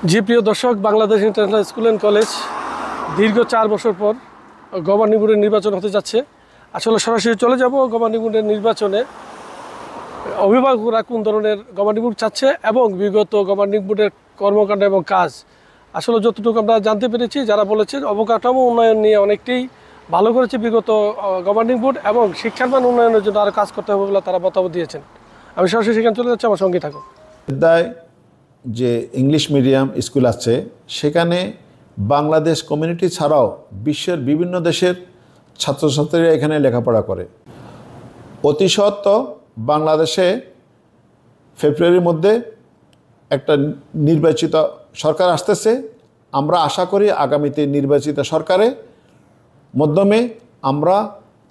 জি প্রিয় দর্শক, Bangladesh international school and college দীর্ঘ 4 বছর পর গভর্নিং বোর্ডের নির্বাচন হতে যাচ্ছে। আসলে সরাসরি চলে যাব গভর্নিং বোর্ডের নির্বাচনে। অভিভাবকরা কোন ধরনের গভর্নিং বোর্ড চাচ্ছে এবং বিগত গভর্নিং বোর্ডের কর্মকাণ্ড এবং কাজ, আসলে যতটুকু আমরা জানতে পেরেছি, যারা বলেছেন অবকাঠামো উন্নয়ন নিয়ে অনেকটাই ভালো করেছে বিগত গভর্নিং বোর্ড এবং শিক্ষার মান উন্নয়নের জন্য আরও কাজ করতে হবে বলে তারা মতামত দিয়েছেন। আমি সরাসরি সেখানে চলে যাচ্ছি, আমার সঙ্গে থাকুন। যে ইংলিশ মিডিয়াম স্কুল আছে সেখানে বাংলাদেশ কমিউনিটি ছাড়াও বিশ্বের বিভিন্ন দেশের ছাত্রছাত্রীরা এখানে লেখাপড়া করে। অতি সত্ত্বেও বাংলাদেশে ফেব্রুয়ারির মধ্যে একটা নির্বাচিত সরকার আসতেছে। আমরা আশা করি আগামীতে নির্বাচিত সরকারের মাধ্যমে আমরা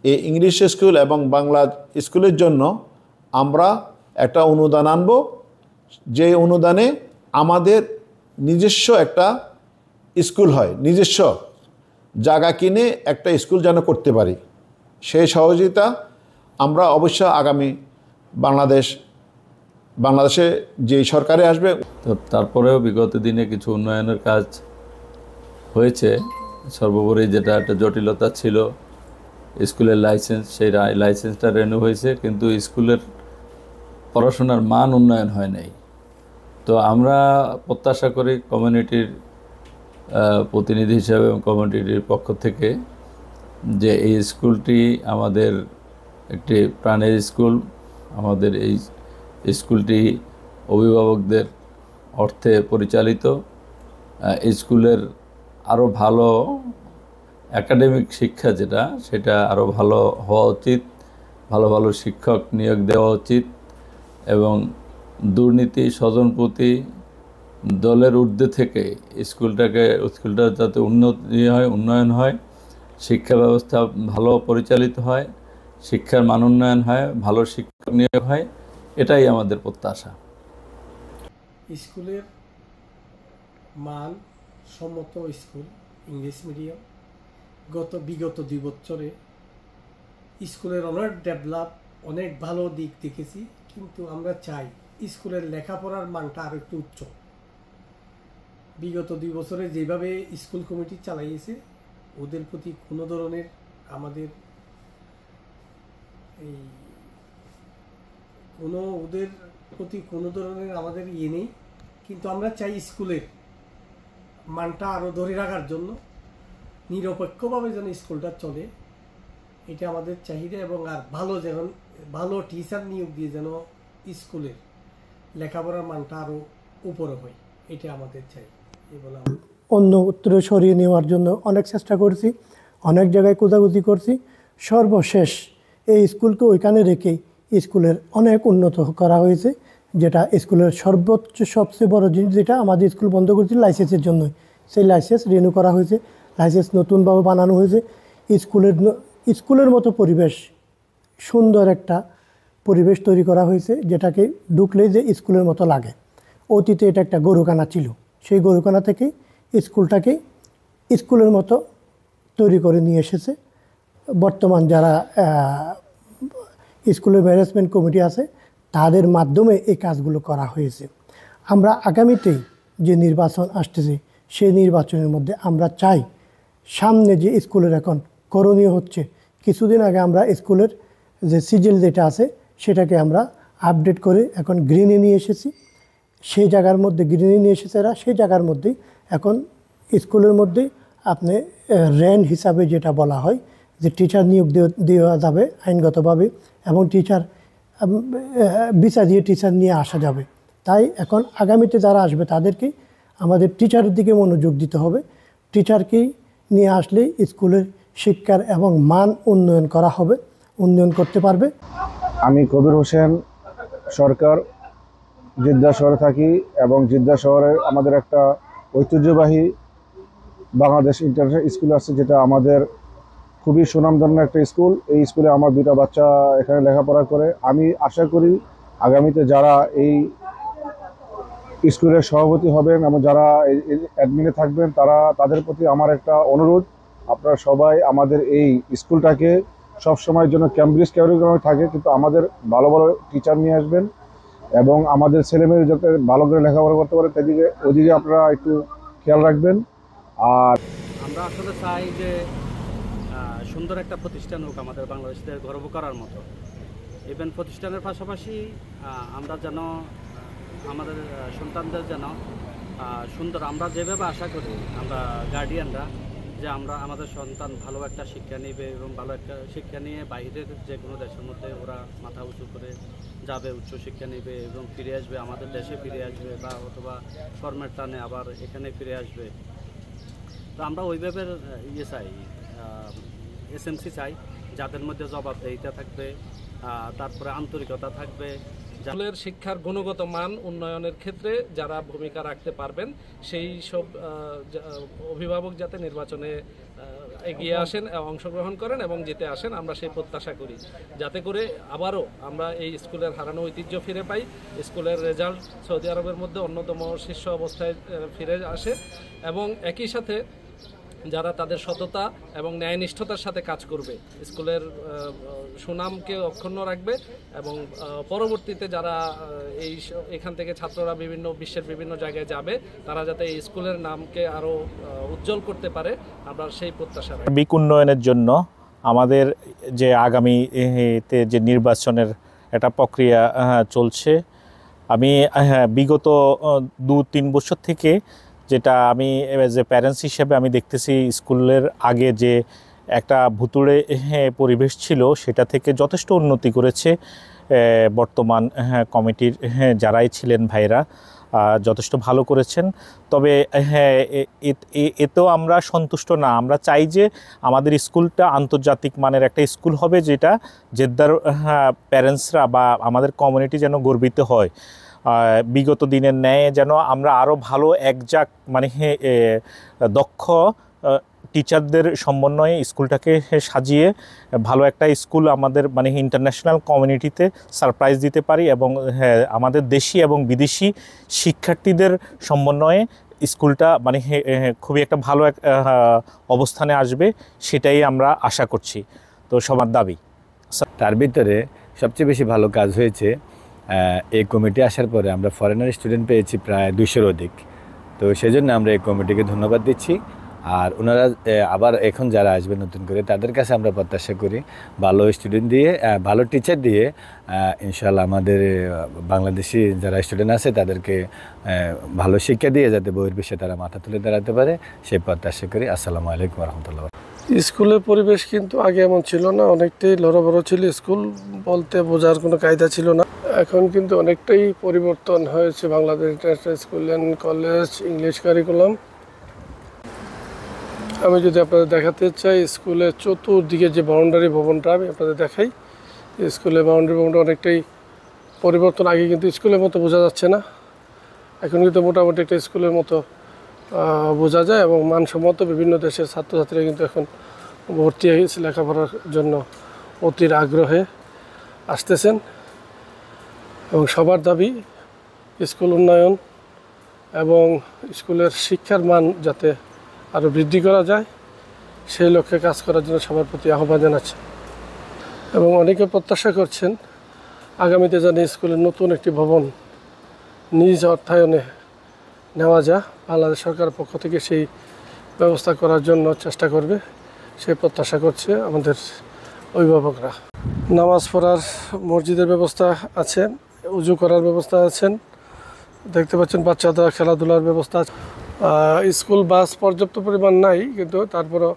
এই ইংলিশ স্কুল এবং বাংলা স্কুলের জন্য আমরা একটা অনুদান আনব, যে অনুদানে আমাদের নিজস্ব একটা স্কুল হয়, নিজস্ব জায়গা কিনে একটা স্কুল যেন করতে পারি, সেই সহযোগিতা আমরা অবশ্য আগামী বাংলাদেশে যেই সরকারে আসবে। তো তারপরেও বিগত দিনে কিছু উন্নয়নের কাজ হয়েছে। সর্বোপরি যেটা একটা জটিলতা ছিল স্কুলের লাইসেন্স, সেই লাইসেন্সটা রেনিউ হয়েছে, কিন্তু স্কুলের পড়াশোনার মান উন্নয়ন হয় নাই। তো আমরা প্রত্যাশা করি কমিউনিটির প্রতিনিধি হিসাবে এবং কমিউনিটির পক্ষ থেকে যে এই স্কুলটি আমাদের একটি প্রাণের স্কুল। আমাদের এই স্কুলটি অভিভাবকদের অর্থে পরিচালিত। স্কুলের আরও ভালো একাডেমিক শিক্ষা সেটা আরও ভালো হওয়া উচিত, ভালো ভালো শিক্ষক নিয়োগ দেওয়া উচিত এবং দুর্নীতি, স্বজনপ্রীতি, দলের ঊর্ধ্বে থেকে স্কুলটা যাতে উন্নয়ন হয়, শিক্ষা ব্যবস্থা ভালো পরিচালিত হয়, শিক্ষার মান উন্নয়ন হয়, ভালো শিক্ষক নিয়োগ হয়, এটাই আমাদের প্রত্যাশা। স্কুলের মান সম্মত স্কুল ইংলিশ মিডিয়াম বিগত 2 বছরে স্কুলের অনেক ডেভেলপ, অনেক ভালো দিক দেখেছি, কিন্তু আমরা চাই স্কুলের লেখাপড়ার মানটা আরও একটু উচ্চ। বিগত 2 বছরে যেভাবে স্কুল কমিটি চালাইয়েছে, ওদের প্রতি কোনো ধরনের আমাদের নেই, কিন্তু আমরা চাই স্কুলের মানটা আরও ধরে রাখার জন্য নিরপেক্ষভাবে যেন স্কুলটা চলে, এটা আমাদের চাহিদা। এবং আর ভালো টিচার নিয়োগ দিয়ে যেন স্কুলের লেখাপড়ার মানটা আরও উপরে হয়, এটা আমাদের চাই। অন্য উত্তরে সরিয়ে নেওয়ার জন্য অনেক চেষ্টা করছি, অনেক জায়গায় খোঁজাখুঁজি করছি। সর্বশেষ এই স্কুলকে ওইখানে রেখেই স্কুলের অনেক উন্নত করা হয়েছে, যেটা স্কুলের সর্বোচ্চ সবচেয়ে বড় জিনিস, যেটা আমাদের স্কুল বন্ধ করেছিল লাইসেন্সের জন্য, সেই লাইসেন্স রিনিউ করা হয়েছে, লাইসেন্স নতুনভাবে বানানো হয়েছে। স্কুলের মতো পরিবেশ, সুন্দর একটা পরিবেশ তৈরি করা হয়েছে, যেটাকে ঢুকলেই যে স্কুলের মতো লাগে। অতীতে এটা একটা গরুখানা ছিল, সেই গরুখানা থেকে স্কুলটাকে স্কুলের মতো তৈরি করে নিয়ে এসেছে। বর্তমান যারা স্কুলের ম্যানেজমেন্ট কমিটি আছে, তাদের মাধ্যমে এই কাজগুলো করা হয়েছে। আমরা আগামীতেই যে নির্বাচন আসতেছে, সেই নির্বাচনের মধ্যে আমরা চাই সামনে যে স্কুলের এখন করণীয় হচ্ছে, কিছুদিন আগে আমরা স্কুলের যে সিজিল যেটা আছে সেটাকে আমরা আপডেট করে এখন গ্রিনে নিয়ে এসেছি। সেই জায়গার মধ্যে গ্রিনে নিয়ে এসেছে এরা, সেই জায়গার মধ্যেই এখন স্কুলের মধ্যেই আপনি র্যান হিসাবে যেটা বলা হয়, যে টিচার নিয়োগ দেওয়া যাবে আইনগতভাবে, এবং ভিসা দিয়ে টিচার নিয়ে আসা যাবে। তাই এখন আগামীতে যারা আসবে তাদেরকে আমাদের টিচারের দিকে মনোযোগ দিতে হবে। টিচারকেই নিয়ে আসলেই স্কুলের শিক্ষার এবং মান উন্নয়ন করা হবে, উন্নয়ন করতে পারবে। আমি কবির হোসেন সরকার, জিদ্দা শহরে থাকি, এবং জিদ্দা শহরে আমাদের একটা ঐতিহ্যবাহী বাংলাদেশ ইন্টারন্যাশনাল স্কুল আছে, যেটা আমাদের খুবই সুনামধন্য একটা স্কুল। এই স্কুলে আমার 2টা বাচ্চা এখানে লেখাপড়া করে। আমি আশা করি আগামীতে যারা এই স্কুলের সভাপতি হবেন এবং যারা অ্যাডমিনে থাকবেন, তাদের প্রতি আমার একটা অনুরোধ, আপনারা সবাই আমাদের এই স্কুলটাকে সবসময়ের জন্য ক্যামব্রিজ ক্যারিকুলামে থাকে, কিন্তু আমাদের ভালো ভালো টিচার নিয়ে আসবেন এবং আমাদের ছেলেমেয়ে যাতে ভালো করে লেখাপড়া করতে পারে ওদিকে আপনারা একটু খেয়াল রাখবেন। আর আমরা আসলে চাই যে সুন্দর একটা প্রতিষ্ঠান হোক আমাদের বাংলাদেশিদের গর্ব করার মতো। ইভেন প্রতিষ্ঠানের পাশাপাশি আমরা যেন আমাদের সন্তানদের যেন সুন্দর, আমরা যেভাবে আশা করি আমরা গার্ডিয়ানরা, যে আমাদের সন্তান ভালো একটা শিক্ষা নেবে এবং ভালো একটা শিক্ষা নিয়ে বাইরের যে কোনো দেশের মধ্যে ওরা মাথা উঁচু করে যাবে, উচ্চশিক্ষা নেবে এবং ফিরে আসবে, আমাদের দেশে ফিরে আসবে বা অথবা কর্মের টানে আবার এখানে ফিরে আসবে। তো আমরা ওইভাবে চাই, এসএমসি চাই যাদের মধ্যে জবাবদিহিতা থাকবে, তারপরে আন্তরিকতা থাকবে। স্কুলের শিক্ষার গুণগত মান উন্নয়নের ক্ষেত্রে যারা ভূমিকা রাখতে পারবেন সেই সব অভিভাবক যাতে নির্বাচনে এগিয়ে আসেন, অংশগ্রহণ করেন এবং জিতে আসেন, আমরা সেই প্রত্যাশা করি, যাতে করে আবারও আমরা এই স্কুলের হারানো ঐতিহ্য ফিরে পাই, স্কুলের রেজাল্ট সৌদি আরবের মধ্যে অন্যতম শীর্ষ অবস্থায় ফিরে আসে এবং একই সাথে যারা তাদের সততা এবং ন্যায়নিষ্ঠতার সাথে কাজ করবে স্কুলের সুনামকে অক্ষুণ্ণ রাখবে এবং পরবর্তীতে যারা এখান থেকে ছাত্ররা বিশ্বের বিভিন্ন জায়গায় যাবে তারা যাতে এই স্কুলের নামকে আরও উজ্জ্বল করতে পারে, আমরা সেই প্রত্যাশা রাখি। সার্বিক উন্নয়নের জন্য আমাদের যে আগামীতে যে নির্বাচনের একটা প্রক্রিয়া চলছে, আমি বিগত 2-3 বছর থেকে যেটা আমি এজ এ প্যারেন্টস হিসেবে আমি দেখতেছি স্কুলের আগে যে একটা ভুতুড়ে পরিবেশ ছিল সেটা থেকে যথেষ্ট উন্নতি করেছে বর্তমান কমিটির যারাই ছিলেন ভাইরা, যথেষ্ট ভালো করেছেন। তবে এতেও আমরা সন্তুষ্ট না, আমরা চাই যে আমাদের স্কুলটা আন্তর্জাতিক মানের একটা স্কুল হবে, যেটা জেদ্দার প্যারেন্টসরা বা আমাদের কমিউনিটি যেন গর্বিত হয়। বিগত দিনের ন্যায় যেন আমরা আরও ভালো একজাক দক্ষ টিচারদের সমন্বয়ে স্কুলটাকে সাজিয়ে ভালো একটা স্কুল আমাদের ইন্টারন্যাশনাল কমিউনিটিতে সারপ্রাইজ দিতে পারি এবং আমাদের দেশি এবং বিদেশি শিক্ষার্থীদের সমন্বয়ে স্কুলটা খুবই একটা ভালো অবস্থানে আসবে, সেটাই আমরা আশা করছি। তো সবার দাবি। তার ভিতরে সবচেয়ে বেশি ভালো কাজ হয়েছে এই কমিটি আসার পরে আমরা ফরেনার স্টুডেন্ট পেয়েছি প্রায় 200-র অধিক। তো সেজন্য আমরা এই কমিটিকে ধন্যবাদ দিচ্ছি। আর ওনারা আবার এখন যারা আসবে নতুন করে তাদের কাছে আমরা প্রত্যাশা করি ভালো স্টুডেন্ট দিয়ে, ভালো টিচার দিয়ে ইনশাআল্লাহ আমাদের বাংলাদেশি যারা স্টুডেন্ট আছে তাদেরকে ভালো শিক্ষা দিয়ে যাতে বহির্বিশ্বে তারা মাথা তুলে দাঁড়াতে পারে সেই প্রত্যাশা করি। আসসালামু আলাইকুম রহমতুল্লাহ। স্কুলের পরিবেশ কিন্তু আগে এমন ছিল না, অনেকটাই লড়বড় ছিল, স্কুল বলতে বোঝার কোনো কায়দা ছিল না। এখন কিন্তু অনেকটাই পরিবর্তন হয়েছে Bangladesh international school and college English curriculum. আমি যদি আপনাদের দেখাতে চাই স্কুলের চতুর্দিকে যে বাউন্ডারি ভবনটা আমি আপনাদের দেখাই, স্কুলের বাউন্ডারি ভবনটা অনেকটাই পরিবর্তন। আগে কিন্তু স্কুলের মতো বোঝা যাচ্ছে না, এখন কিন্তু মোটামুটি একটা স্কুলের মতো বোঝা যায় এবং মানসম্মত বিভিন্ন দেশের ছাত্রছাত্রীরা কিন্তু এখন ভর্তি হয়ে গেছে লেখাপড়ার জন্য, অতির আগ্রহে আসতেছেন এবং সবার দাবি স্কুল উন্নয়ন এবং স্কুলের শিক্ষার মান যাতে আরও বৃদ্ধি করা যায় সেই লক্ষ্যে কাজ করার জন্য সবার প্রতি আহ্বান জানাচ্ছে এবং অনেকে প্রত্যাশা করছেন আগামীতে যেন স্কুলের নতুন একটি ভবন নিজ অর্থায়নে নেওয়া যায়। বাংলাদেশ সরকারের পক্ষ থেকে সেই ব্যবস্থা করার জন্য চেষ্টা করবে, সেই প্রত্যাশা করছে আমাদের অভিভাবকরা। নামাজ পড়ার মসজিদের ব্যবস্থা আছে, উজু করার ব্যবস্থা আছেন, দেখতে পাচ্ছেন বাচ্চাদের খেলাধুলার ব্যবস্থা আছে। স্কুল বাস পর্যাপ্ত পরিমাণ নাই, কিন্তু তারপরও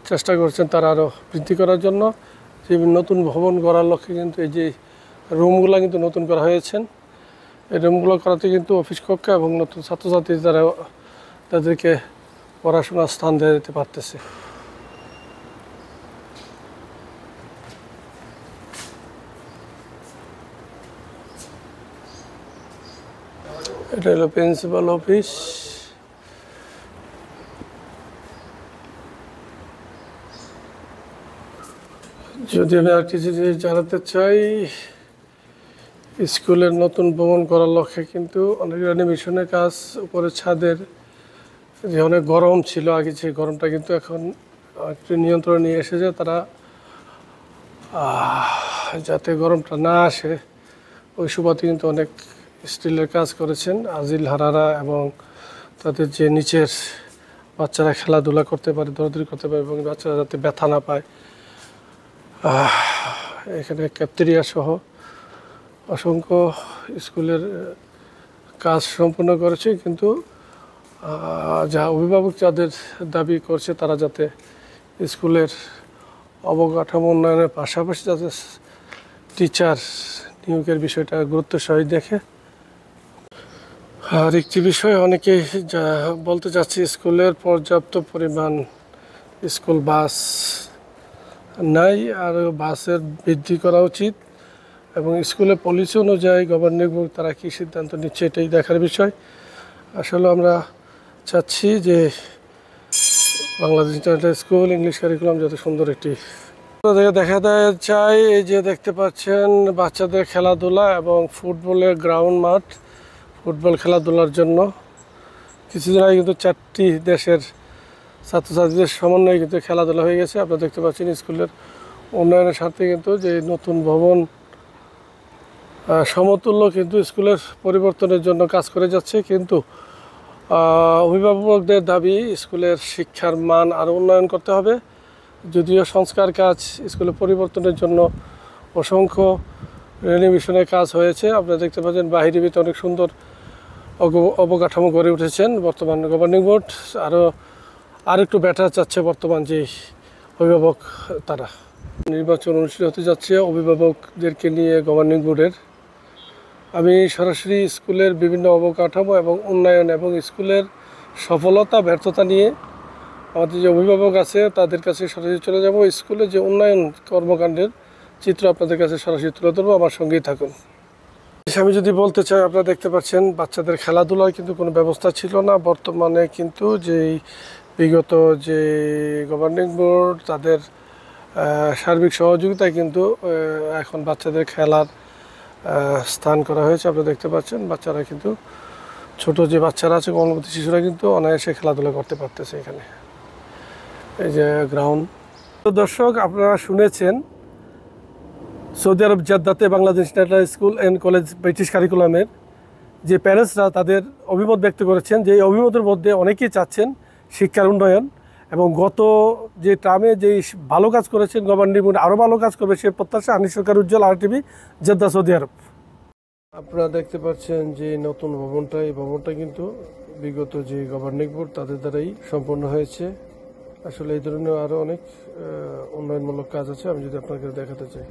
চেষ্টা করছেন তারা আরও বৃদ্ধি করার জন্য। যে নতুন ভবন গড়ার লক্ষ্যে কিন্তু এই যে রুমগুলো কিন্তু নতুন করা হয়েছেন, এই রুমগুলো করাতে কিন্তু অফিস কক্ষ এবং নতুন ছাত্রছাত্রী তারা তাদেরকে পড়াশোনার স্থান দিয়ে দিতে পারতেছে। এটা হলো প্রিন্সিপাল অফিস। যদি আমি আর কিছু জিনিস জানাতে চাই, স্কুলের নতুন ভবন করার লক্ষ্যে কিন্তু অনেক রেনোভেশনের কাজ, উপরে ছাদের যে অনেক গরম ছিল আগে, সেই গরমটা কিন্তু এখন একটু নিয়ন্ত্রণে নিয়ে এসেছে তারা, যাতে গরমটা না আসে ওই সুবাদে কিন্তু অনেক স্টিলের কাজ করেছেন আজিল হারারা, এবং তাদের যে নিচের বাচ্চারা খেলাধুলা করতে পারে, দৌড়াদৌড়ি করতে পারে এবং বাচ্চারা যাতে ব্যথা না পায়, এখানে ক্যাফটেরিয়া সহ অসংখ্য স্কুলের কাজ সম্পূর্ণ করেছে। কিন্তু যা অভিভাবক যাদের দাবি করছে তারা যাতে স্কুলের অবকাঠামো উন্নয়নের পাশাপাশি যাতে টিচার নিয়োগের বিষয়টা গুরুত্ব সহিত দেখে। আর একটি বিষয় অনেকেই বলতে চাচ্ছি, স্কুলের পর্যাপ্ত পরিমাণ স্কুল বাস নাই, আর বাসের বৃদ্ধি করা উচিত এবং স্কুলের পলিসি অনুযায়ী গভর্নিং বোর্ড তারা কী সিদ্ধান্ত নিচ্ছে এটাই দেখার বিষয়। আসলে আমরা চাচ্ছি যে Bangladesh international school English curriculum যাতে সুন্দর একটি দেখা চাই। এই যে দেখতে পাচ্ছেন বাচ্চাদের খেলাধুলা এবং ফুটবলের গ্রাউন্ড মাঠ, ফুটবল খেলাধুলার জন্য কিছুদিন আগে কিন্তু 4টি দেশের ছাত্রছাত্রীদের সমন্বয়ে কিন্তু খেলাধুলা হয়ে গেছে। আপনারা দেখতে পাচ্ছেন স্কুলের উন্নয়নের স্বার্থে কিন্তু যে নতুন ভবন সমতুল্য কিন্তু স্কুলের পরিবর্তনের জন্য কাজ করে যাচ্ছে। কিন্তু অভিভাবকদের দাবি স্কুলের শিক্ষার মান আরও উন্নয়ন করতে হবে। যদিও সংস্কার কাজ স্কুলের পরিবর্তনের জন্য অসংখ্য রেনোভেশনের কাজ হয়েছে, আপনারা দেখতে পাচ্ছেন বাহিরে ভিতরে অনেক সুন্দর অবকাঠামো গড়ে উঠেছেন বর্তমান গভর্নিং বোর্ড। আর একটু বেটার চাচ্ছে বর্তমান যে অভিভাবক তারা। নির্বাচন অনুষ্ঠিত হতে যাচ্ছে অভিভাবকদেরকে নিয়ে গভর্নিং বোর্ডের। আমি সরাসরি স্কুলের বিভিন্ন অবকাঠামো এবং উন্নয়ন এবং স্কুলের সফলতা ব্যর্থতা নিয়ে আমাদের যে অভিভাবক আছে তাদের কাছে সরাসরি চলে যাব। স্কুলে যে উন্নয়ন কর্মকাণ্ডের চিত্র আপনাদের কাছে সরাসরি তুলে ধরবো, আমার সঙ্গেই থাকুন। আমি যদি বলতে চাই, আপনারা দেখতে পাচ্ছেন বাচ্চাদের খেলাধুলার কিন্তু কোনো ব্যবস্থা ছিল না। বর্তমানে কিন্তু যেই বিগত যে গভর্নিং বোর্ড তাদের সার্বিক সহযোগিতায় কিন্তু এখন বাচ্চাদের খেলার স্থান করা হয়েছে। আপনারা দেখতে পাচ্ছেন বাচ্চারা কিন্তু ছোট যে বাচ্চারা আছে, কর্মবতী শিশুরা কিন্তু অনায়াসে খেলাধুলা করতে পারতেছে এখানে। এই যে গ্রাউন্ড। তো দর্শক, আপনারা শুনেছেন সৌদি আরব জেদ্দাতে Bangladesh international school and college British কারিকুলামের যে প্যারেন্টসরা তাদের অভিমত ব্যক্ত করেছেন, যে অভিমতের মধ্যে অনেকেই চাচ্ছেন শিক্ষার উন্নয়ন এবং গত যে টার্মে যেই ভালো কাজ করেছেন গভর্নিং বোর্ড আরও ভালো কাজ করবে সে প্রত্যাশা। আনিস সরকার উজ্জ্বল, RTV, জেদ্দা, সৌদি আরব। আপনারা দেখতে পাচ্ছেন যে নতুন ভবনটা, এই ভবনটা কিন্তু বিগত যে গভর্নিং বোর্ড তাদের দ্বারাই সম্পন্ন হয়েছে। আসলে এই ধরনের আরও অনেক উন্নয়নমূলক কাজ আছে, আমি যদি আপনাকে দেখাতে চাই।